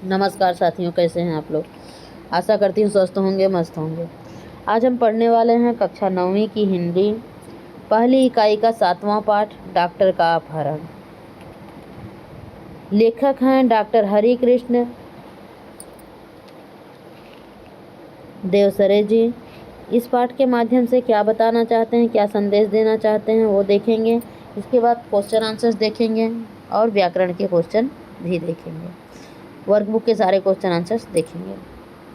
नमस्कार साथियों, कैसे हैं आप लोग। आशा करती हूँ स्वस्थ होंगे, मस्त होंगे। आज हम पढ़ने वाले हैं कक्षा 9वीं की हिंदी पहली इकाई का 7वां पाठ, डॉक्टर का अपहरण। लेखक हैं डॉक्टर हरि कृष्ण देवसरे जी। इस पाठ के माध्यम से क्या बताना चाहते हैं, क्या संदेश देना चाहते हैं, वो देखेंगे। इसके बाद क्वेश्चन आंसर्स देखेंगे और व्याकरण के क्वेश्चन भी देखेंगे। वर्कबुक के सारे क्वेश्चन आंसर्स देखेंगे।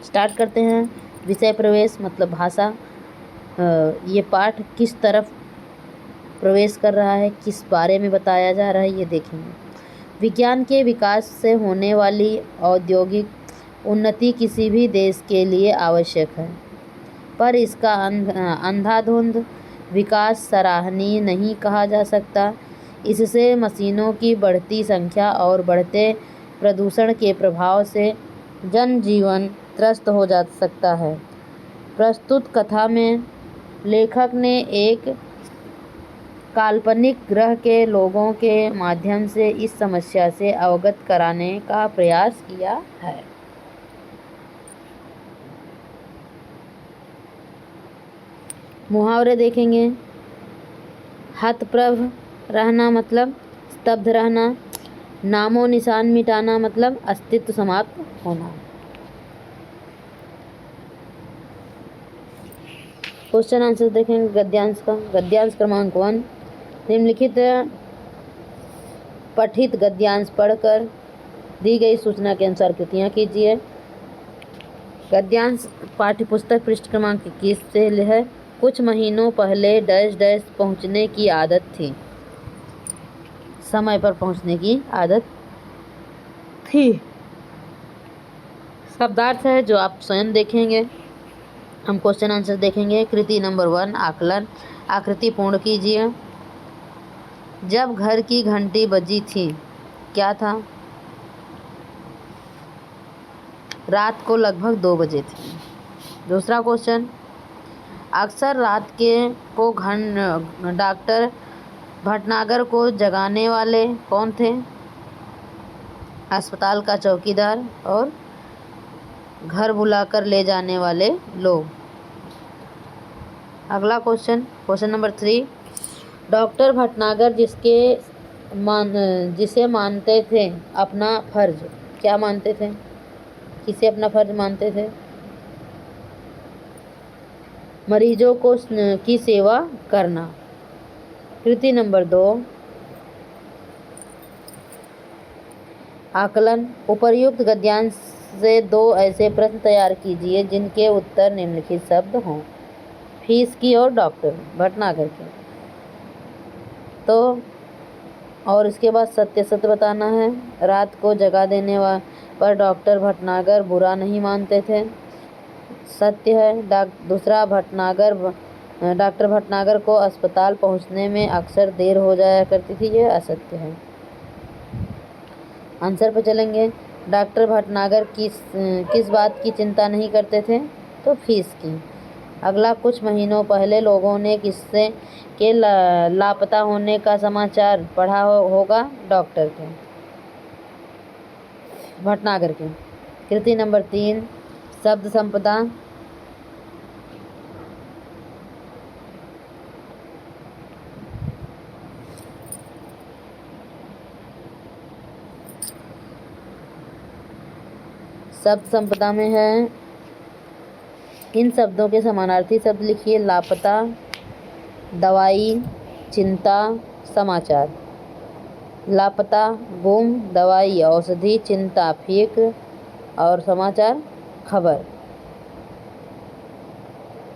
स्टार्ट करते हैं। विषय प्रवेश मतलब भाषा। ये पाठ किस तरफ प्रवेश कर रहा है, किस बारे में बताया जा रहा है, ये देखेंगे। विज्ञान के विकास से होने वाली औद्योगिक उन्नति किसी भी देश के लिए आवश्यक है, पर इसका अंधाधुंध विकास सराहनीय नहीं कहा जा सकता। इससे मशीनों की बढ़ती संख्या और बढ़ते प्रदूषण के प्रभाव से जनजीवन त्रस्त हो जा सकता है। प्रस्तुत कथा में लेखक ने एक काल्पनिक ग्रह के लोगों के माध्यम से इस समस्या से अवगत कराने का प्रयास किया है। मुहावरे देखेंगे। हतप्रभ रहना मतलब स्तब्ध रहना। नामो निशान मिटाना मतलब अस्तित्व समाप्त होना। क्वेश्चन आंसर देखेंगे गद्यांश का। गद्यांश क्रमांक 1। निम्नलिखित पठित गद्यांश पढ़कर दी गई सूचना के अनुसार कृतियाँ कीजिए। गद्यांश पाठ्यपुस्तक पृष्ठ क्रमांक 21 से है। कुछ महीनों पहले डैश डैश पहुँचने की आदत थी। समय पर पहुँचने की आदत थी। शब्दार्थ है जो आप स्वयं देखेंगे। हम क्वेश्चन आंसर देखेंगे। कृति नंबर 1 आकलन। आकृति पूर्ण कीजिए। जब घर की घंटी बजी थी, क्या था? रात को लगभग 2 बजे थी। दूसरा क्वेश्चन, अक्सर रात के को डॉक्टर भटनागर को जगाने वाले कौन थे? अस्पताल का चौकीदार और घर बुलाकर ले जाने वाले लोग। अगला question, question number 3, doctor Bhatnagar जिसे मानते थे अपना फर्ज, क्या मानते थे? किसे अपना फर्ज मानते थे? मरीजों की सेवा करना। कृति नंबर 2 आकलन। उपर्युक्त गद्यांश से 2 ऐसे प्रश्न तैयार कीजिए जिनके उत्तर निम्नलिखित शब्द हों। फीस की और डॉक्टर भटनागर के। तो और इसके बाद सत्य सत्य बताना है। रात को जगा देने पर डॉक्टर भटनागर बुरा नहीं मानते थे, सत्य है। दूसरा, डॉक्टर भटनागर को अस्पताल पहुंचने में अक्सर देर हो जाया करती थी, यह असत्य है। आंसर पर चलेंगे। डॉक्टर भटनागर किस बात की चिंता नहीं करते थे? तो फीस की। अगला, कुछ महीनों पहले लोगों ने किससे के लापता होने का समाचार पढ़ा होगा? डॉक्टर के भटनागर के। कृति नंबर 3 शब्द संपदा। शब्द संपदा में है, इन शब्दों के समानार्थी शब्द लिखिए। लापता, दवाई, चिंता, समाचार। लापता गुम, दवाई औषधि, चिंता फिक्र और समाचार खबर।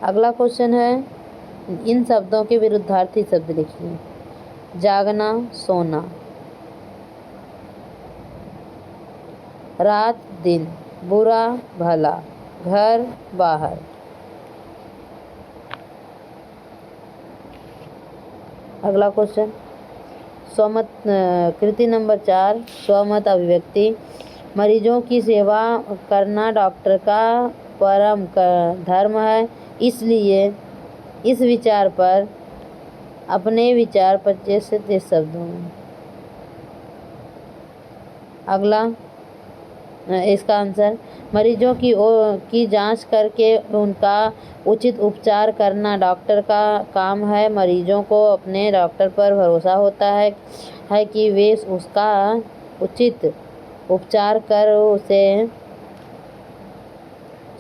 अगला क्वेश्चन है, इन शब्दों के विरुद्धार्थी शब्द लिखिए। जागना, सोना। रात दिन, बुरा भला, घर बाहर। अगला क्वेश्चन, स्वमत। कृति नंबर 4 स्वमत अभिव्यक्ति। मरीजों की सेवा करना डॉक्टर का परम धर्म है, इसलिए इस विचार पर अपने विचार 25 से 30 शब्दों में। अगला, इसका आंसर मरीजों की जांच करके उनका उचित उपचार करना डॉक्टर का काम है। मरीजों को अपने डॉक्टर पर भरोसा होता है कि वे उसका उचित उपचार कर उसे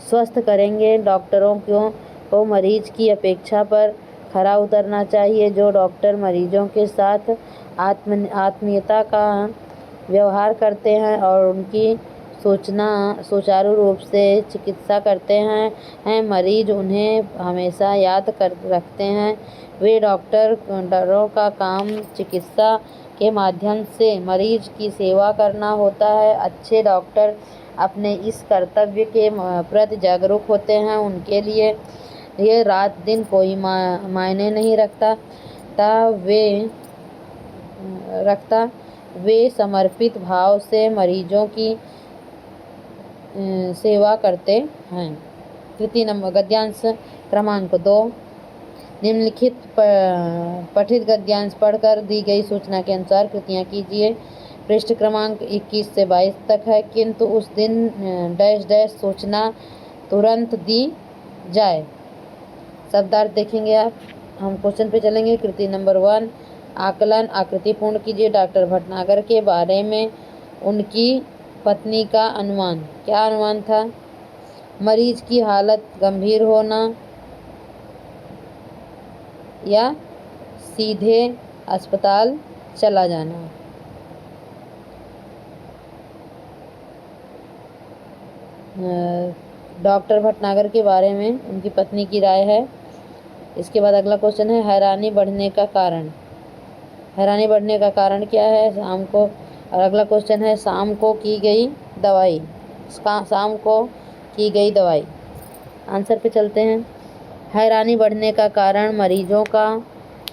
स्वस्थ करेंगे। डॉक्टरों को मरीज की अपेक्षा पर खरा उतरना चाहिए। जो डॉक्टर मरीजों के साथ आत्मीयता का व्यवहार करते हैं और उनकी सुचारू रूप से चिकित्सा करते हैं मरीज उन्हें हमेशा याद कर रखते हैं। वे डॉक्टरों का काम चिकित्सा के माध्यम से मरीज की सेवा करना होता है। अच्छे डॉक्टर अपने इस कर्तव्य के प्रति जागरूक होते हैं। उनके लिए ये रात दिन कोई मायने नहीं रखता। वे समर्पित भाव से मरीजों की सेवा करते हैं। तृतीय नंबर गद्यांश क्रमांक 2 निम्नलिखित पठित गद्यांश पढ़कर दी गई सूचना के अनुसार कृतियाँ कीजिए। पृष्ठ क्रमांक 21 से 22 तक है। किंतु उस दिन डैश डैश सूचना तुरंत दी जाए। शब्दार्थ देखेंगे आप। हम क्वेश्चन पे चलेंगे। कृति नंबर 1 आकलन आकृति पूर्ण कीजिए। डॉक्टर भटनागर के बारे में उनकी पत्नी का अनुमान। क्या अनुमान था? मरीज की हालत गंभीर होना या सीधे अस्पताल चला जाना। डॉक्टर भटनागर के बारे में उनकी पत्नी की राय है। इसके बाद अगला क्वेश्चन है हैरानी बढ़ने का कारण। हैरानी बढ़ने का कारण क्या है? शाम को। और अगला क्वेश्चन है शाम को की गई दवाई। शाम को की गई दवाई। आंसर पे चलते हैं। हैरानी बढ़ने का कारण मरीजों का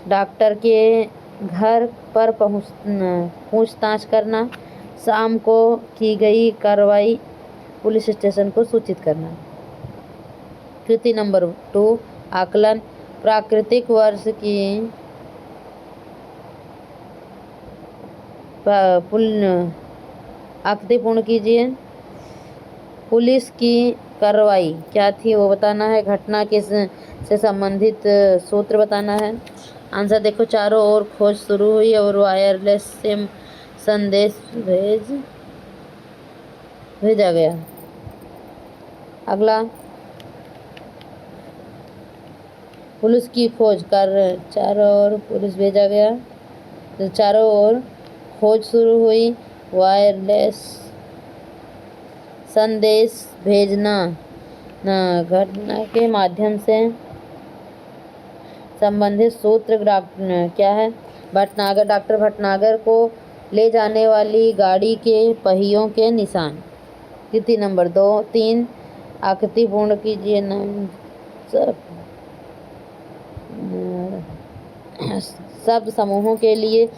डॉक्टर के घर पर पूछताछ करना। शाम को की गई कार्रवाई पुलिस स्टेशन को सूचित करना। कृति नंबर 2 आकलन प्राकृतिक वर्ष की आकृति पूर्ण कीजिए। पुलिस की कार्रवाई क्या थी वो बताना है। घटना के से संबंधित सूत्र बताना है। आंसर देखो। चारों ओर खोज शुरू हुई और वायरलेस से संदेश भेजा गया। अगला पुलिस की खोज कर चारों ओर पुलिस भेजा गया। तो चारों ओर खोज शुरू हुई। वायरलेस संदेश भेजना घटना के माध्यम से संबंधित सूत्र क्या है? डॉक्टर भटनागर को ले जाने वाली गाड़ी के पहियों के निशान। कृति नंबर 3 आकृति पूर्ण कीजिए। शब्द समूहों के लिए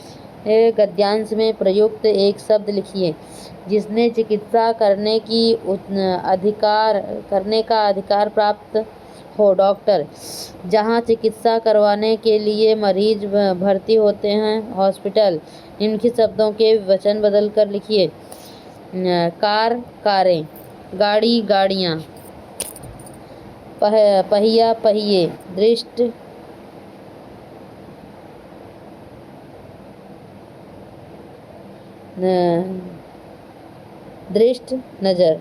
गद्यांश में प्रयुक्त एक शब्द लिखिए जिसने चिकित्सा करने का अधिकार प्राप्त हो। डॉक्टर जहां चिकित्सा करवाने के लिए मरीज भर्ती होते हैं। हॉस्पिटल निम्नलिखित शब्दों के वचन बदल कर लिखिए। कार कारें, गाड़ी गाड़ियाँ, पहिया पहिए, दृष्ट नज़र।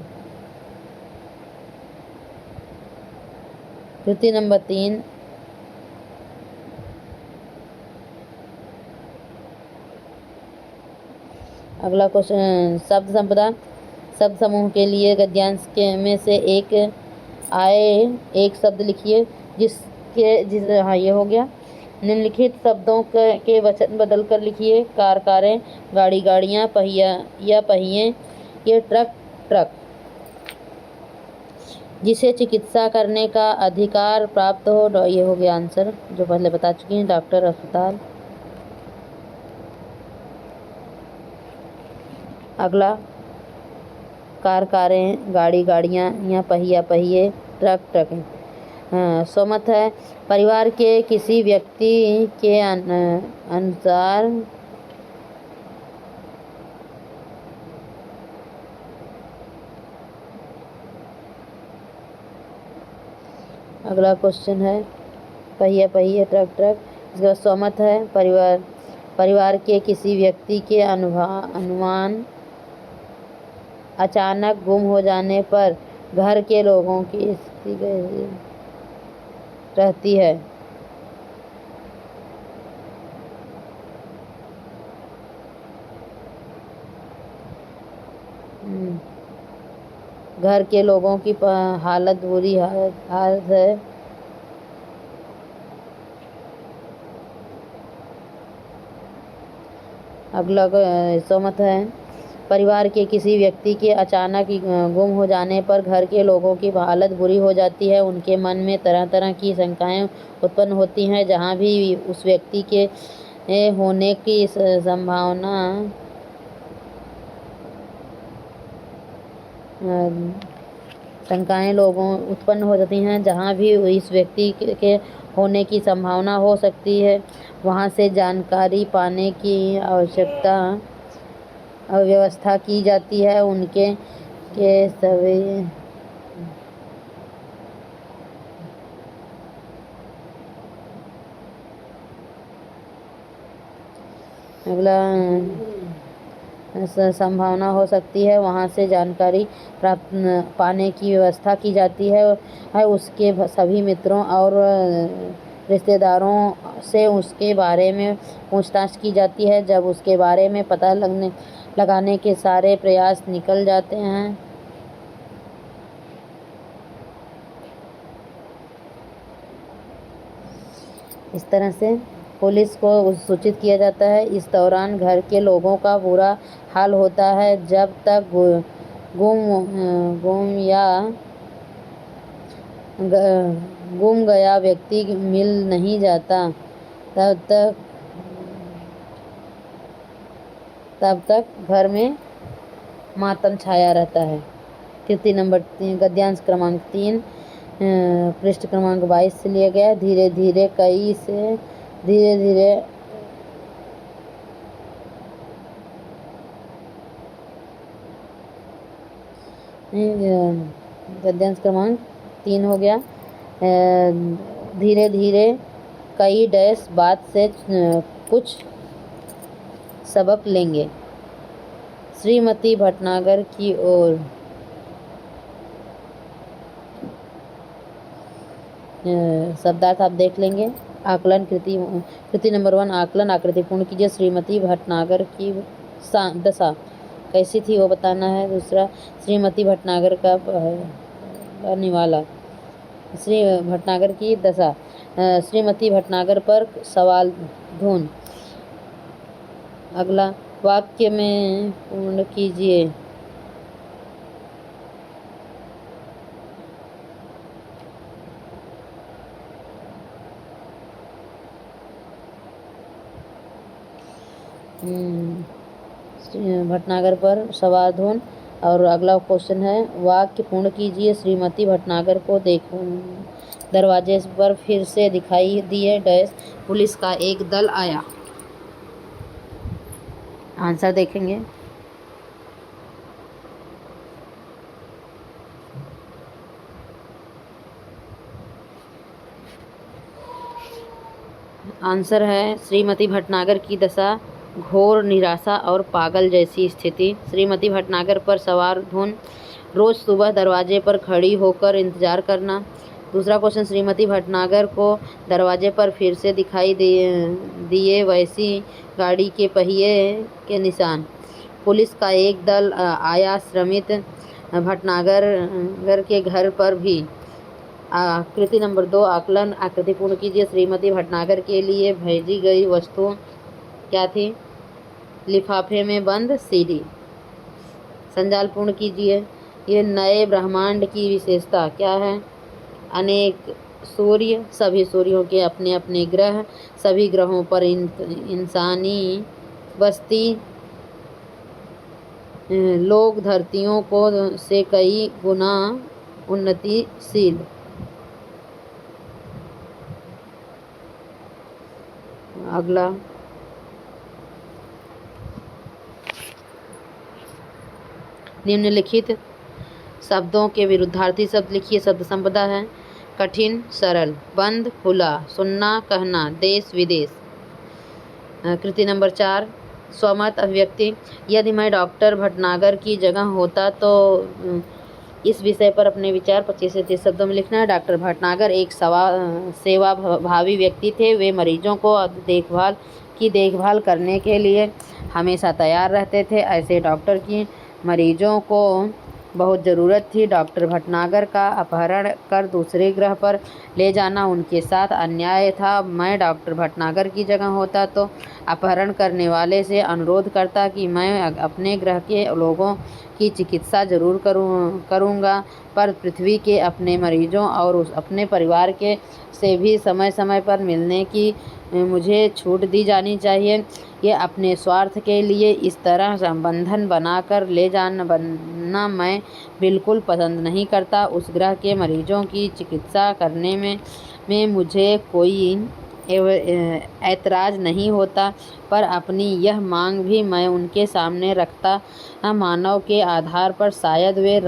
कृति नंबर 3 अगला क्वेश्चन शब्द संपदा। शब्द समूह के लिए गद्यांश के में से एक शब्द लिखिए हाँ ये हो गया। निम्नलिखित शब्दों के वचन बदल कर लिखिए। कार कारें, गाड़ी गाड़ियाँ, पहिया या पहिए, ये ट्रक। जिसे चिकित्सा करने का अधिकार प्राप्त हो। ये हो गया आंसर जो पहले बता चुकी हैं। डॉक्टर अस्पताल। अगला कार कारें, गाड़ी गाड़ियाँ या पहिया पहिए, ट्रक। स्वमत है परिवार के किसी व्यक्ति के अनुसार अगला क्वेश्चन है पहिया पहिए ट्रक ट्रक। इसके बाद स्वमत है परिवार के किसी व्यक्ति के अनुमान अचानक गुम हो जाने पर घर के लोगों की स्थिति कैसी रहती है। घर के लोगों की हालत बुरी हालत है। अगला सहमत है परिवार के किसी व्यक्ति के अचानक गुम हो जाने पर घर के लोगों की हालत बुरी हो जाती है। उनके मन में तरह तरह की शंकाएं उत्पन्न होती हैं। जहां भी उस व्यक्ति के होने की संभावना शंकाएं लोगों उत्पन्न हो जाती हैं। जहां भी इस व्यक्ति के होने की संभावना हो सकती है वहां से जानकारी पाने की आवश्यकता व्यवस्था की जाती है। उनके के सभी अगला संभावना हो सकती है वहाँ से जानकारी प्राप्त पाने की व्यवस्था की जाती है। उसके सभी मित्रों और रिश्तेदारों से उसके बारे में पूछताछ की जाती है। जब उसके बारे में पता लगाने के सारे प्रयास निकल जाते हैं इस तरह से पुलिस को सूचित किया जाता है। इस दौरान घर के लोगों का बुरा हाल होता है। जब तक गुम गया व्यक्ति मिल नहीं जाता तब तक घर में मातम छाया रहता है। कृति नंबर 3 गद्यांश क्रमांक 3 पृष्ठ क्रमांक 22 से लिया गया। धीरे धीरे गद्यांश क्रमांक 3 हो गया। धीरे धीरे कई डैश बात से कुछ सबक लेंगे। श्रीमती भटनागर की ओर शब्दार्थ आप देख लेंगे। आकलन कृति नंबर 1 आकलन आकृति पूर्ण कीजिए। श्रीमती भटनागर की दशा कैसी थी वो बताना है। दूसरा श्रीमती भटनागर का निवाला श्री भटनागर की दशा। श्रीमती भटनागर पर सवाल धुन। अगला वाक्य में पूर्ण कीजिए। भटनागर पर सवाल धुन। और अगला क्वेश्चन है वाक्य पूर्ण कीजिए। श्रीमती भटनागर को देखो दरवाजे पर फिर से दिखाई दिए डैश पुलिस का एक दल आया। आंसर देखेंगे। आंसर है श्रीमती भटनागर की दशा घोर निराशा और पागल जैसी स्थिति। श्रीमती भटनागर पर सवार धुन रोज सुबह दरवाजे पर खड़ी होकर इंतजार करना। दूसरा क्वेश्चन श्रीमती भटनागर को दरवाजे पर फिर से दिखाई दिए वैसी गाड़ी के पहिए के निशान। पुलिस का एक दल आया। श्रीमती भटनागर के घर पर भी। आकृति नंबर 2 आकलन आकृति पूर्ण कीजिए। श्रीमती भटनागर के लिए भेजी गई वस्तु क्या थी। लिफाफे में बंद सीडी। संजाल पूर्ण कीजिए। ये नए ब्रह्मांड की विशेषता क्या है। अनेक सूर्य सभी सूर्यों के अपने अपने ग्रह सभी ग्रहों पर इंसानी बस्ती लोग धरतियों को से कई गुना उन्नतिशील। अगला निम्नलिखित शब्दों के विरुद्धार्थी शब्द लिखिए। शब्द संपदा है कठिन सरल, बंद खुला, सुनना कहना, देश विदेश। कृति नंबर 4 स्वमत अभिव्यक्ति। यदि मैं डॉक्टर भटनागर की जगह होता तो इस विषय पर अपने विचार 25 से 30 शब्दों में लिखना है। डॉक्टर भटनागर एक सेवा भावी व्यक्ति थे। वे मरीजों को देखभाल करने के लिए हमेशा तैयार रहते थे। ऐसे डॉक्टर की मरीजों को बहुत ज़रूरत थी। डॉक्टर भटनागर का अपहरण कर दूसरे ग्रह पर ले जाना उनके साथ अन्याय था। मैं डॉक्टर भटनागर की जगह होता तो अपहरण करने वाले से अनुरोध करता कि मैं अपने ग्रह के लोगों की चिकित्सा जरूर करूँगा, पर पृथ्वी के अपने मरीजों और अपने परिवार के से भी समय समय पर मिलने की मुझे छूट दी जानी चाहिए। ये अपने स्वार्थ के लिए इस तरह संबंधन बनाकर ले जाना मैं बिल्कुल पसंद नहीं करता। उस ग्रह के मरीजों की चिकित्सा करने में मुझे कोई ऐतराज़ नहीं होता, पर अपनी यह मांग भी मैं उनके सामने रखता। मानव के आधार पर शायद वे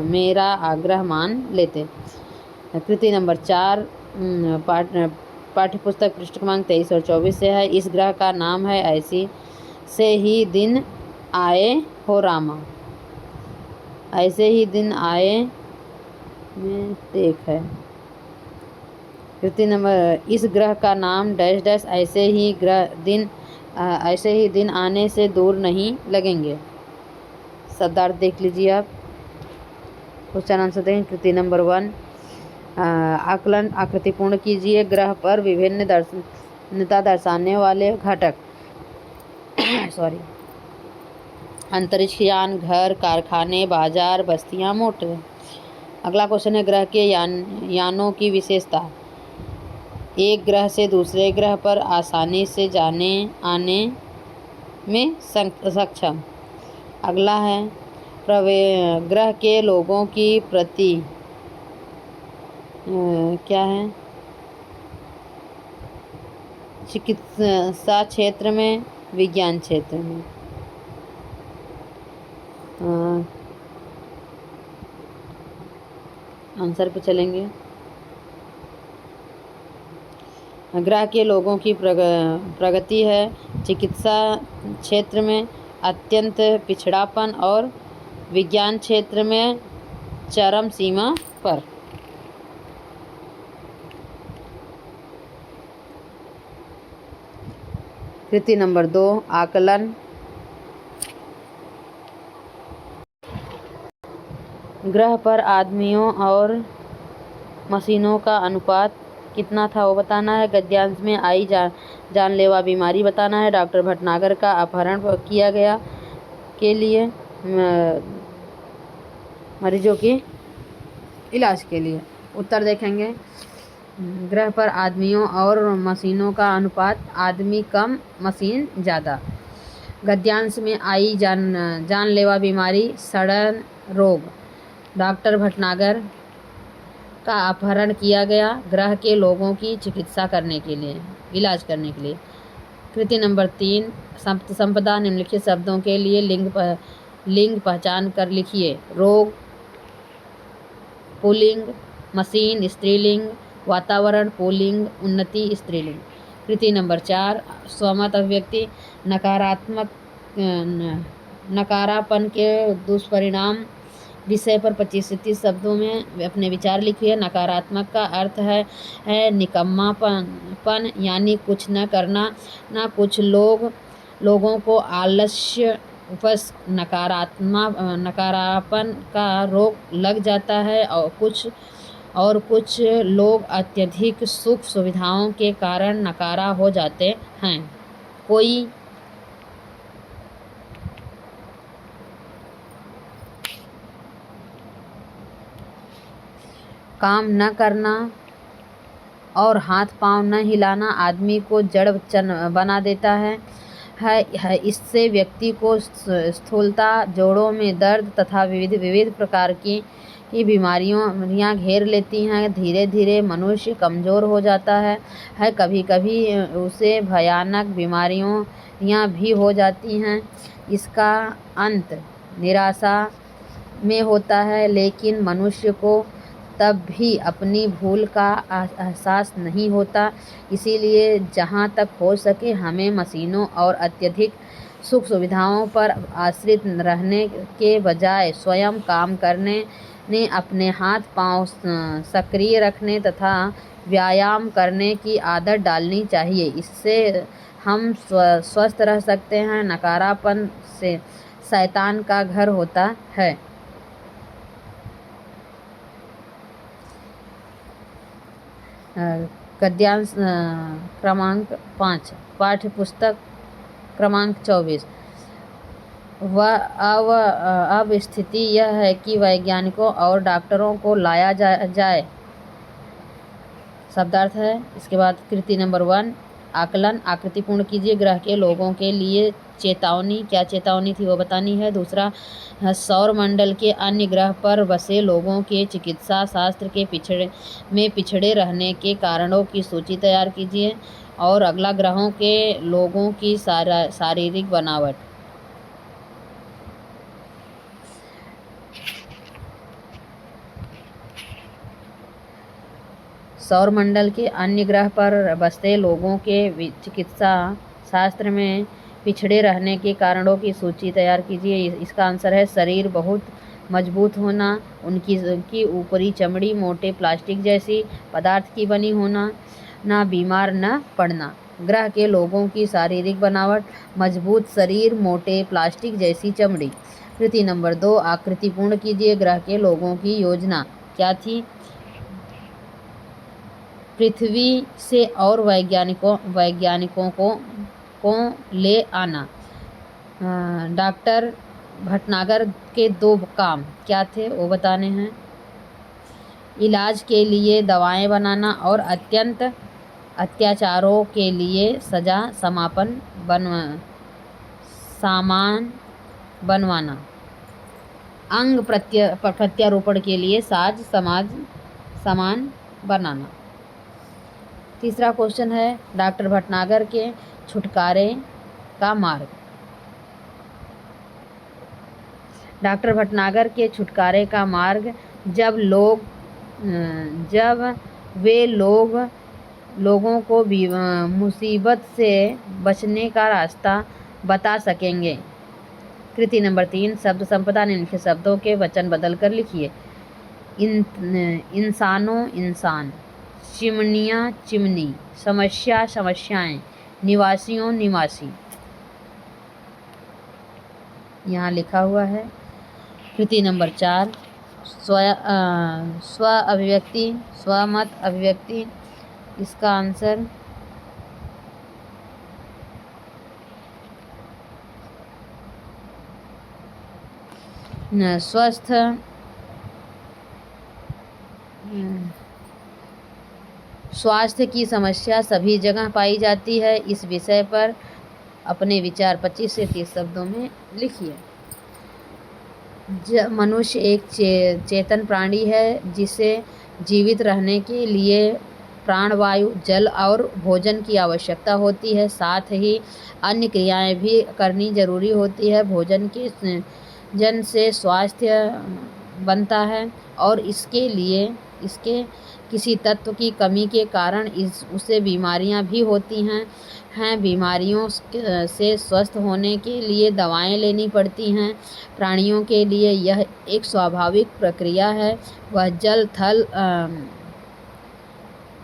मेरा आग्रह मान लेते। कृति नंबर 4 पाठ्यपुस्तक पृष्ठ क्रमांक 23 और 24 से है। इस ग्रह का नाम है ऐसी से ही दिन आए हो रामा। ऐसे ही दिन आए में देख है। कृति नंबर इस ग्रह का नाम डैश डैश ऐसे ही दिन आने से दूर नहीं लगेंगे। शब्दार्थ देख लीजिए आप। क्वेश्चन आंसर देखें। कृति नंबर 1 आकलन आकृतिपूर्ण कीजिए। ग्रह पर विभिन्नता दर्शाने वाले घटक अंतरिक्ष यान, घर, कारखाने, बाजार, बस्तियां, मोटर। अगला क्वेश्चन है ग्रह के यानों की विशेषता। एक ग्रह से दूसरे ग्रह पर आसानी से जाने आने में सक्षम। अगला है ग्रह के लोगों की प्रति क्या है चिकित्सा क्षेत्र में, विज्ञान क्षेत्र में। आंसर पे चलेंगे। ग्रह के लोगों की प्रगति है चिकित्सा क्षेत्र में अत्यंत पिछड़ापन और विज्ञान क्षेत्र में चरम सीमा पर। कृति नंबर 2 आकलन। ग्रह पर आदमियों और मशीनों का अनुपात कितना था वो बताना है। गद्यांश में आई जानलेवा बीमारी बताना है। डॉक्टर भटनागर का अपहरण किया गया के लिए मरीजों के इलाज के लिए। उत्तर देखेंगे। ग्रह पर आदमियों और मशीनों का अनुपात आदमी कम मशीन ज़्यादा। गद्यांश में आई जानलेवा बीमारी सड़न रोग। डॉक्टर भटनागर का अपहरण किया गया ग्रह के लोगों की चिकित्सा करने के लिए, इलाज करने के लिए। कृति नंबर 3 संपदा निम्नलिखित शब्दों के लिए लिंग पहचान कर लिखिए। रोग पुल्लिंग, मशीन स्त्रीलिंग, वातावरण पुल्लिंग, उन्नति स्त्रीलिंग। कृति नंबर 4 स्वमत अभिव्यक्ति। नकारापन के दुष्परिणाम विषय पर 25 से 30 शब्दों में अपने विचार लिखिए। नकारात्मक का अर्थ है निकम्मापन यानी कुछ न करना। ना कुछ लोगों को आलस्य नकारापन का रोग लग जाता है और कुछ लोग अत्यधिक सुख सुविधाओं के कारण नकारा हो जाते हैं। कोई काम न करना और हाथ पांव न हिलाना आदमी को जड़ बना देता है। इससे व्यक्ति को स्थूलता, जोड़ों में दर्द तथा विविध प्रकार की बीमारियां घेर लेती हैं। धीरे धीरे मनुष्य कमज़ोर हो जाता है। कभी कभी उसे भयानक बीमारियां भी हो जाती हैं। इसका अंत निराशा में होता है, लेकिन मनुष्य को तब भी अपनी भूल का एहसास नहीं होता। इसीलिए जहाँ तक हो सके हमें मशीनों और अत्यधिक सुख सुविधाओं पर आश्रित रहने के बजाय स्वयं काम करने ने अपने हाथ पांव सक्रिय रखने तथा व्यायाम करने की आदत डालनी चाहिए। इससे हम स्वस्थ रह सकते हैं। नकारापन से शैतान का घर होता है। गद्यांश क्रमांक 5, पाठ्य पुस्तक क्रमांक 24। अब स्थिति यह है कि वैज्ञानिकों और डॉक्टरों को लाया जाए। शब्दार्थ है। इसके बाद कृति नंबर 1, आकलन। आकृतिपूर्ण कीजिए। ग्रह के लोगों के लिए चेतावनी। क्या चेतावनी थी वो बतानी है। दूसरा, सौर मंडल के अन्य ग्रह पर बसे लोगों के चिकित्सा शास्त्र के पिछड़े रहने के कारणों की सूची तैयार कीजिए। और अगला, ग्रहों के लोगों की शारीरिक बनावट। सौर मंडल के अन्य ग्रह पर बसते लोगों के चिकित्सा शास्त्र में पिछड़े रहने के कारणों की सूची तैयार कीजिए। इसका आंसर है शरीर बहुत मजबूत होना, उनकी ऊपरी चमड़ी मोटे प्लास्टिक जैसी पदार्थ की बनी होना, ना बीमार न पड़ना। ग्रह के लोगों की शारीरिक बनावट, मजबूत शरीर, मोटे प्लास्टिक जैसी चमड़ी। कृति नंबर 2, आकृतिपूर्ण कीजिए। ग्रह के लोगों की योजना क्या थी। पृथ्वी से और वैज्ञानिकों को ले आना। डॉक्टर भटनागर के 2 काम क्या थे वो बताने हैं। इलाज के लिए दवाएं बनाना और अत्यंत अत्याचारों के लिए सजा सामान बनवाना। अंग प्रत्यारोपण के लिए सामान बनाना। तीसरा क्वेश्चन है, डॉक्टर भटनागर के छुटकारे का मार्ग। डॉक्टर भटनागर के छुटकारे का मार्ग, जब वे लोगों को मुसीबत से बचने का रास्ता बता सकेंगे। कृति नंबर 3, शब्द संपदा। निम्नलिखित शब्दों के वचन बदल कर लिखिए। इंसानों इंसान, चिमनियाँ चिमनी, समस्या समस्याएं, निवासियों निवासी। यहाँ लिखा हुआ है। कृति नंबर 4, स्व अभिव्यक्ति, स्वमत अभिव्यक्ति। इसका आंसर स्वास्थ्य की समस्या सभी जगह पाई जाती है। इस विषय पर अपने विचार 25 से 30 शब्दों में लिखिए। मनुष्य एक चेतन प्राणी है जिसे जीवित रहने के लिए प्राणवायु, जल और भोजन की आवश्यकता होती है। साथ ही अन्य क्रियाएं भी करनी जरूरी होती है। भोजन के जन से स्वास्थ्य बनता है और इसके किसी तत्व की कमी के कारण उसे बीमारियां भी होती हैं। बीमारियों से स्वस्थ होने के लिए दवाएं लेनी पड़ती हैं। प्राणियों के लिए यह एक स्वाभाविक प्रक्रिया है। वह जल, थल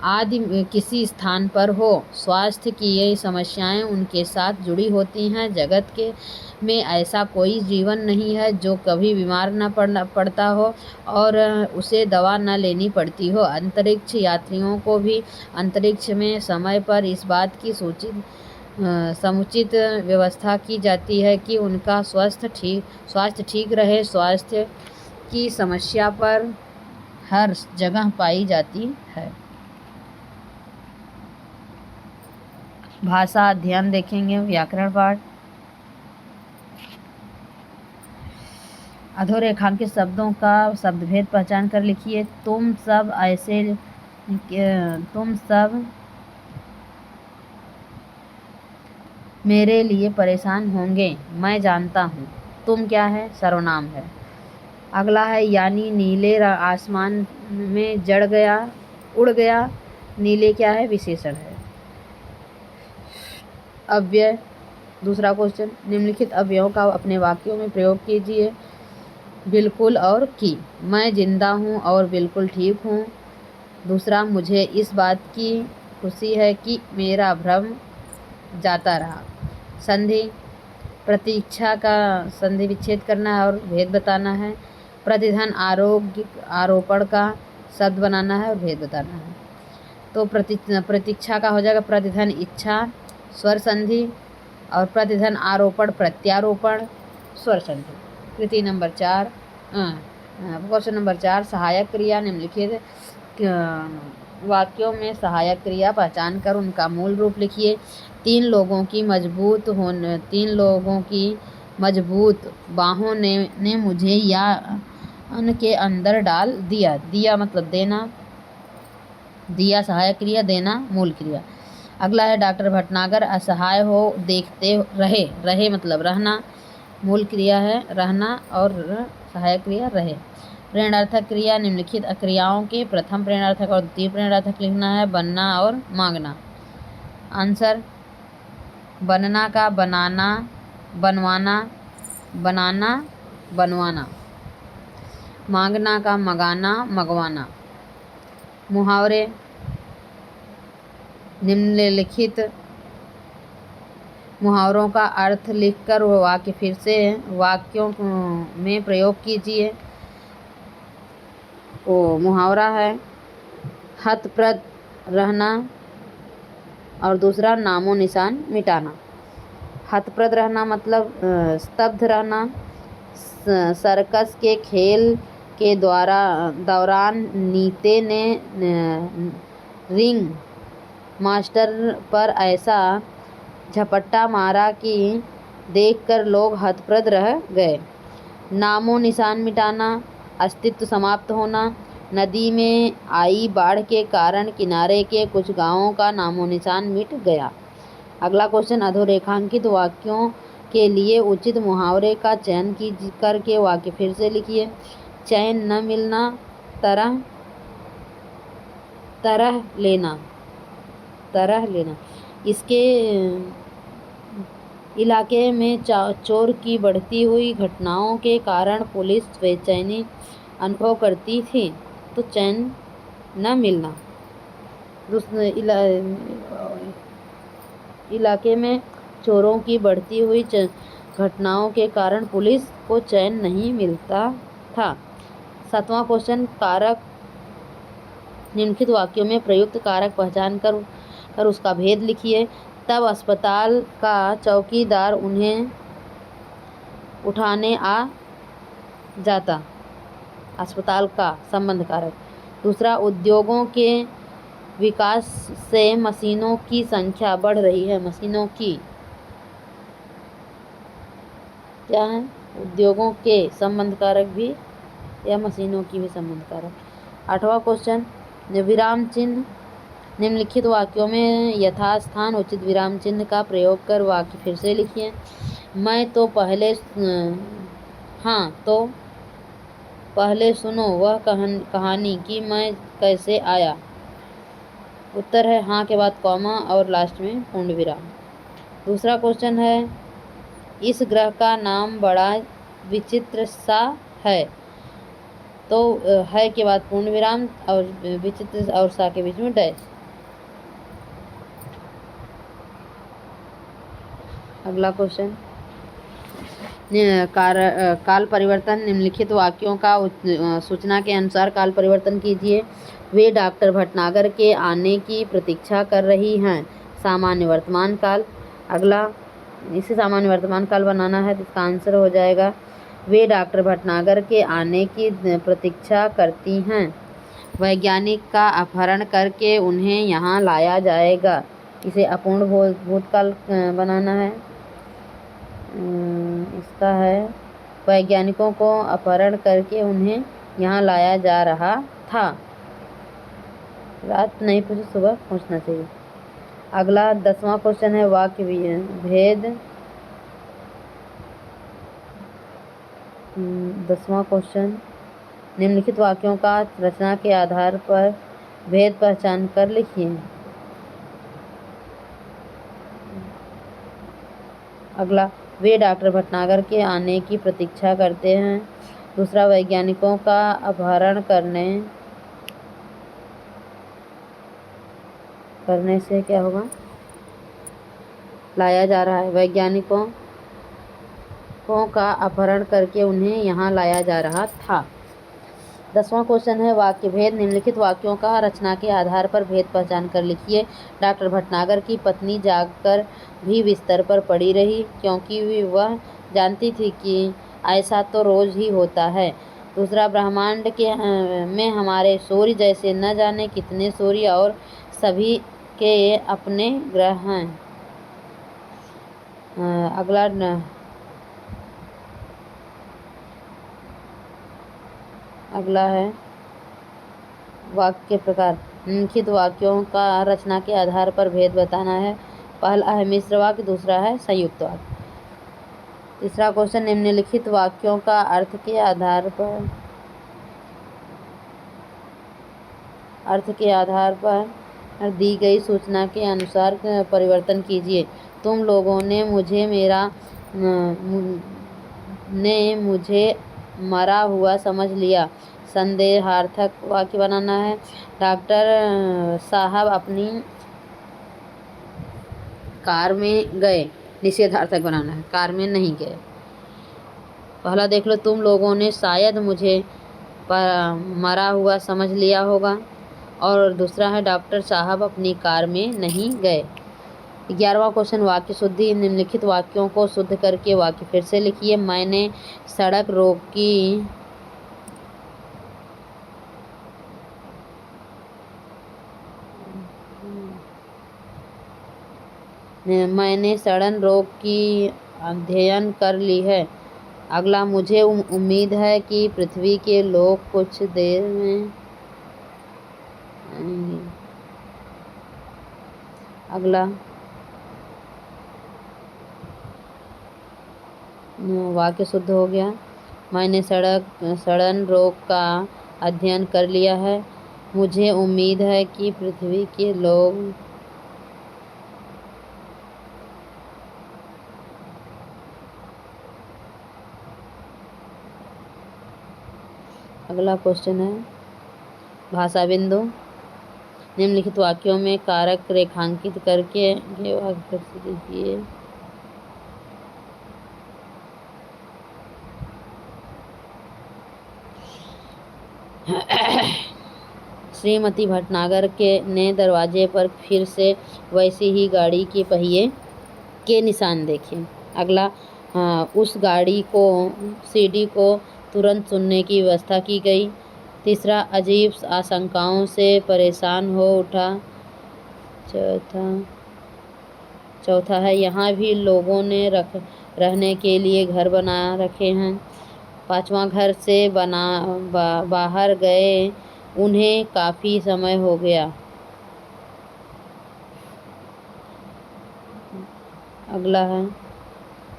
आदि किसी स्थान पर हो। स्वास्थ्य की ये समस्याएं उनके साथ जुड़ी होती हैं। जगत में ऐसा कोई जीवन नहीं है जो कभी बीमार न पड़ता हो और उसे दवा न लेनी पड़ती हो। अंतरिक्ष यात्रियों को भी अंतरिक्ष में समय पर इस बात की समुचित व्यवस्था की जाती है कि उनका स्वास्थ्य ठीक रहे। स्वास्थ्य की समस्या पर हर जगह पाई जाती है। भाषा अध्ययन देखेंगे। व्याकरण पाठ। अधोरेखांकित शब्दों का शब्दभेद पहचान कर लिखिए। तुम सब मेरे लिए परेशान होंगे, मैं जानता हूँ। तुम क्या है? सर्वनाम है। अगला है यानी नीले आसमान में जड़ गया, उड़ गया। नीले क्या है? विशेषण है। अव्यय, दूसरा क्वेश्चन, निम्नलिखित अव्ययों का अपने वाक्यों में प्रयोग कीजिए। बिल्कुल और की। मैं जिंदा हूँ और बिल्कुल ठीक हूँ। दूसरा, मुझे इस बात की खुशी है कि मेरा भ्रम जाता रहा। संधि, प्रतीक्षा का संधि विच्छेद करना है और भेद बताना है। प्रतिधन, आरोपण का शब्द बनाना है और भेद बताना है। तो प्रतीक्षा का हो जाएगा प्रतिधन इच्छा स्वर संधि, और प्रतिधन आरोपण प्रत्यारोपण स्वर संधि। कृति नंबर 4, क्वेश्चन नंबर 4, सहायक क्रिया। निम्नलिखित वाक्यों में सहायक क्रिया पहचान कर उनका मूल रूप लिखिए। तीन लोगों की मजबूत बाहों ने मुझे यान के अंदर डाल दिया। दिया मतलब देना, दिया सहायक क्रिया, देना मूल क्रिया। अगला है डॉक्टर भटनागर असहाय हो देखते रहे। रहे मतलब रहना, मूल क्रिया है रहना और सहायक क्रिया रहे। प्रेरणार्थक क्रिया, निम्नलिखित क्रियाओं के प्रथम प्रेरणार्थक और द्वितीय प्रेरणार्थक लिखना है। बनना और मांगना। आंसर, बनना का बनाना, बनवाना, बनाना, बनवाना। मांगना का मगाना, मगवाना। मुहावरे, निम्नलिखित मुहावरों का अर्थ लिखकर वाक्य फिर से वाक्यों में प्रयोग कीजिए। मुहावरा है हतप्रद रहना और दूसरा नामो निशान मिटाना। हतप्रद रहना मतलब स्तब्ध रहना। सर्कस के खेल के दौरान नीते ने रिंग मास्टर पर ऐसा झपट्टा मारा कि देखकर लोग हतप्रद रह गए। नामो निशान मिटाना, अस्तित्व समाप्त होना। नदी में आई बाढ़ के कारण किनारे के कुछ गांवों का नामो निशान मिट गया। अगला क्वेश्चन, अधोरेखांकित वाक्यों के लिए उचित मुहावरे का चयन करके वाक्य फिर से लिखिए। चैन न मिलना, तरह लेना, तरह लेना। इसके इलाके में चोर की बढ़ती हुई घटनाओं के कारण पुलिस बेचैनी अनुभव करती थी, तो चैन न मिलना। इलाके में चोरों की बढ़ती हुई घटनाओं के कारण पुलिस को चैन नहीं मिलता था। 7वां क्वेश्चन, कारक। निम्नलिखित वाक्यों में प्रयुक्त कारक पहचान कर उसका भेद लिखिए। तब अस्पताल का चौकीदार उन्हें उठाने आ जाता। अस्पताल का संबंध कारक। दूसरा, उद्योगों के विकास से मशीनों की संख्या बढ़ रही है। मशीनों की क्या है? उद्योगों के संबंध कारक भी या मशीनों की भी संबंध कारक। 8वां क्वेश्चन, विराम चिन्ह। निम्नलिखित वाक्यों में यथास्थान उचित विराम चिन्ह का प्रयोग कर वाक्य फिर से लिखिए। मैं तो पहले पहले सुनो वह कहानी कि मैं कैसे आया। उत्तर है हाँ के बाद कॉमा और लास्ट में पूर्ण विराम। दूसरा क्वेश्चन है, इस ग्रह का नाम बड़ा विचित्र सा है। तो है के बाद पूर्ण विराम और विचित्र और सा के बीच में डैश। अगला क्वेश्चन, काल परिवर्तन। निम्नलिखित वाक्यों का सूचना के अनुसार काल परिवर्तन कीजिए। वे डॉक्टर भटनागर के आने की प्रतीक्षा कर रही हैं। सामान्य वर्तमान काल। अगला, इसे सामान्य वर्तमान काल बनाना है, तो इसका आंसर हो जाएगा वे डॉक्टर भटनागर के आने की प्रतीक्षा करती हैं। वैज्ञानिक का अपहरण करके उन्हें यहाँ लाया जाएगा। इसे अपूर्ण भूतकाल बनाना है। इसका है वैज्ञानिकों को अपहरण करके उन्हें यहाँ लाया जा रहा था। रात नहीं पहुँची, सुबह पहुँचना चाहिए। अगला 10वां क्वेश्चन है, वाक्य भेद। 10वां क्वेश्चन, निम्नलिखित वाक्यों का रचना के आधार पर भेद पहचान कर लिखिए। अगला, वे डॉक्टर भटनागर के आने की प्रतीक्षा करते हैं। दूसरा, वैज्ञानिकों का अपहरण करने से क्या होगा, लाया जा रहा है। वैज्ञानिकों का अपहरण करके उन्हें यहाँ लाया जा रहा था। 10वां क्वेश्चन है वाक्य भेद, निम्नलिखित वाक्यों का रचना के आधार पर भेद पहचान कर लिखिए। डॉक्टर भटनागर की पत्नी जागकर भी बिस्तर पर पड़ी रही क्योंकि वह जानती थी कि ऐसा तो रोज ही होता है। दूसरा, ब्रह्मांड के में हमारे सूर्य जैसे न जाने कितने सूर्य और सभी के अपने ग्रह हैं। अगला है वाक्य प्रकार, निम्नलिखित वाक्यों का रचना के आधार पर भेद बताना है। पहला है मिश्र वाक्य, दूसरा है संयुक्त वाक्य। तीसरा क्वेश्चन, निम्नलिखित वाक्यों का अर्थ के आधार पर दी गई सूचना के अनुसार परिवर्तन कीजिए। तुम लोगों ने मुझे मरा हुआ समझ लिया। संदेहार्थक वाक्य बनाना है। डॉक्टर साहब अपनी कार में गए। निषेधार्थक बनाना है, कार में नहीं गए। पहला देख लो, तुम लोगों ने शायद मुझे मरा हुआ समझ लिया होगा। और दूसरा है डॉक्टर साहब अपनी कार में नहीं गए। 11वां क्वेश्चन, वाक्य शुद्धि, निम्नलिखित वाक्यों को शुद्ध करके वाक्य फिर से लिखिए। मैंने सड़क रोकी की अध्ययन कर ली है। अगला, मुझे उम्मीद है कि पृथ्वी के लोग कुछ देर में आएंगे। अगला वाक्य शुद्ध हो गया। मैंने सड़न रोग का अध्ययन कर लिया है। मुझे उम्मीद है कि पृथ्वी के लोग अगला क्वेश्चन है भाषा बिंदु, निम्नलिखित वाक्यों में कारक रेखांकित करके वाक्य फिर से लिखिए। श्रीमती भटनागर ने दरवाजे पर फिर से वैसी ही गाड़ी के पहिए के निशान देखे। अगला, उस गाड़ी को सीडी को तुरंत सुनने की व्यवस्था की गई। तीसरा, अजीब आशंकाओं से परेशान हो उठा। चौथा है यहाँ भी लोगों ने रहने के लिए घर बना रखे हैं। पांचवा, घर से बाहर गए उन्हें काफ़ी समय हो गया। अगला है,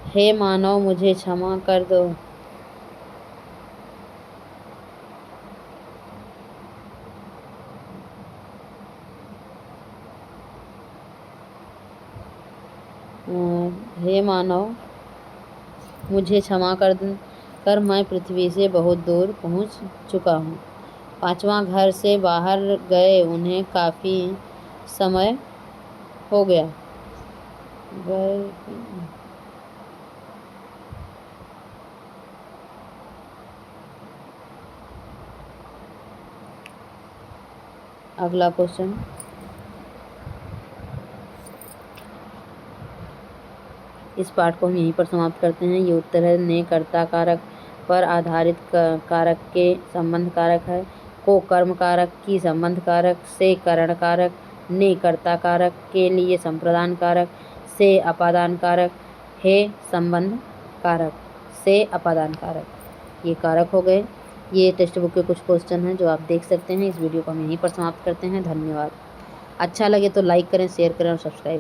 हे मानव मुझे क्षमा कर दो। हे मानव मुझे क्षमा कर मैं पृथ्वी से बहुत दूर पहुंच चुका हूँ। पांचवा, घर से बाहर गए उन्हें काफ़ी समय हो गया। अगला क्वेश्चन, इस पाठ को हम यहीं पर समाप्त करते हैं। ये उत्तर है, ने कर्ता कारक पर आधारित कारक के संबंध कारक है। को कर्म कारक, की संबंध कारक, से करण कारक, ने कर्ता कारक, के लिए संप्रदान कारक, से अपादान कारक, हे संबंध कारक, से अपादान कारक। ये कारक हो गए। ये टेक्स्ट बुक के कुछ क्वेश्चन हैं जो आप देख सकते हैं। इस वीडियो को हम यहीं पर समाप्त करते हैं। धन्यवाद। अच्छा लगे तो लाइक करें, शेयर करें और सब्सक्राइब